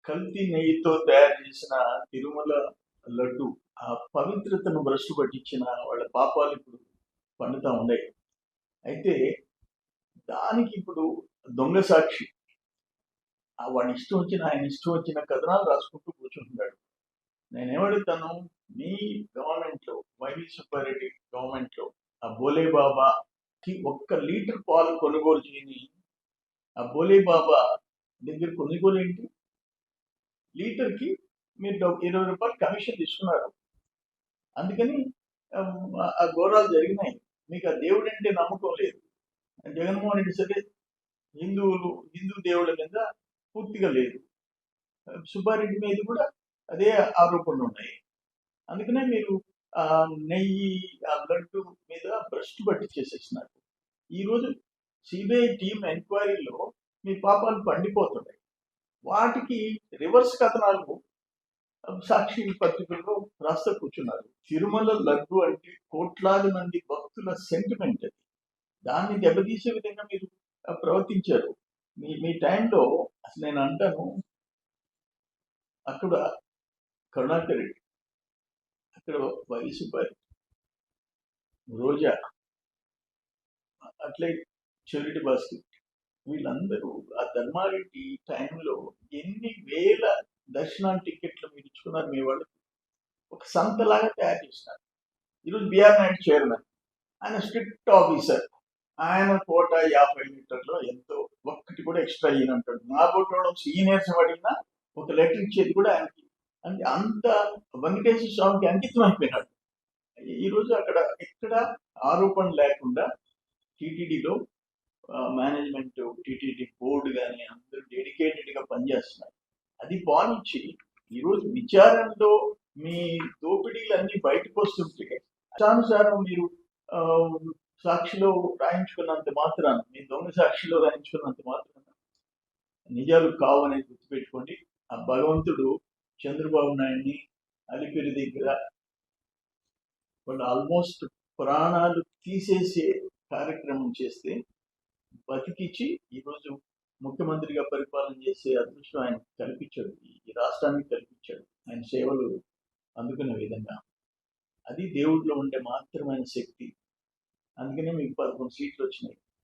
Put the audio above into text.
కల్తీ నెయ్యితో తయారు చేసిన తిరుమల లడ్డు ఆ పవిత్రతను భ్రష్టు పట్టించిన వాళ్ళ పాపాలు ఇప్పుడు పండుతా ఉన్నాయి. అయితే దానికి ఇప్పుడు దొంగ సాక్షి వాడి ఇష్టం వచ్చిన ఆయన ఇష్టం వచ్చిన కథనాలు రాసుకుంటూ కూర్చుంటున్నాడు. నేనేమడుగుతాను, మీ గవర్నమెంట్లో వైవి సుబ్బారెడ్డి గవర్నమెంట్లో ఆ బోలే బాబాకి 1 లీటర్ పాలు కొనుగోలు చేయని ఆ బోలే బాబా దగ్గర కొనుగోలు ఏంటి? లీటర్కి మీరు 20 రూపాయలు కమిషన్ తీసుకున్నారు. అందుకని ఆ ఘోరాలు జరిగినాయి. మీకు ఆ దేవుడు అంటే నమ్మకం లేదు. జగన్మోహన్ రెడ్డి సరే హిందూ దేవుళ్ళ మీద పూర్తిగా లేదు. సుబ్బారెడ్డి మీద కూడా అదే ఆరోపణలు ఉన్నాయి. అందుకనే మీరు ఆ నెయ్యి ఆ లడ్డు మీద భ్రష్టు పట్టి చేసేసినారు. ఈరోజు సిబిఐ టీం ఎంక్వైరీలో మీ పాపాలు పండిపోతున్నాయి. వాటికి రివర్స్ కథనాలు సాక్షి పత్రికల్లో రాస్తా కూర్చున్నారు. తిరుమల లడ్డు అంటే కోట్లాది మంది భక్తుల సెంటిమెంట్ అది. దాన్ని దెబ్బతీసే విధంగా మీరు ప్రవర్తించారు. మీ టైంలో అసలు నేను అంటాను, అక్కడ కరుణాకర్ రెడ్డి, అక్కడ వైవి సుబ్బారెడ్డి, రోజా, అట్లే చెవిరెడ్డి భాస్కర్, వీళ్ళందరూ ఆ ధర్మారెడ్డి టైంలో ఎన్ని వేల దర్శనాల టికెట్లు మీరు ఇచ్చుకున్నారు. మీ వాళ్ళు ఒక సంతలాగా తయారు చేసినారు. ఈరోజు బిఆర్ నాయుడు చైర్మన్, ఆయన స్ట్రిక్ట్ ఆఫీసర్. ఆయన కోట 50 లీటర్లో ఎంతో ఒక్కటి కూడా ఎక్స్ట్రా ఇయ్యనంటాడు. నా కోట సీనియర్స్ అడిగినా ఒక లెటర్ ఇచ్చేది కూడా ఆయనకి. అంటే అంత వెంకటేశ్వర స్వామికి అంకితం అయిపోయినాడు. ఈరోజు అక్కడ ఎక్కడ ఆరోపణ లేకుండా టీటీడీలో మేనేజ్మెంట్, టీటీడీ బోర్డు కానీ అందరూ డెడికేటెడ్గా పనిచేస్తున్నారు. అది పాలించి ఈరోజు విచారణలో మీ దోపిడీలన్నీ బయటకు వస్తుంటే ఇష్టానుసారం మీరు సాక్షిలో రాయించుకున్నంత మాత్రాన, మీ దొంగ సాక్షిలో రాయించుకున్నంత మాత్రాన నిజాలు కావు అనేది గుర్తుపెట్టుకోండి. ఆ భగవంతుడు చంద్రబాబు నాయుడిని అలిపిరి దగ్గర వాళ్ళు ఆల్మోస్ట్ ప్రాణాలు తీసేసే కార్యక్రమం చేస్తే బతికిచ్చి ఈరోజు ముఖ్యమంత్రిగా పరిపాలన చేసే అదృష్టం ఆయన కల్పించాడు, ఈ రాష్ట్రానికి కల్పించాడు ఆయన సేవలు అందుకునే విధంగా. అది దేవుడిలో ఉండే మాత్రమైన శక్తి. అందుకనే మీకు 11 సీట్లు వచ్చినాయి.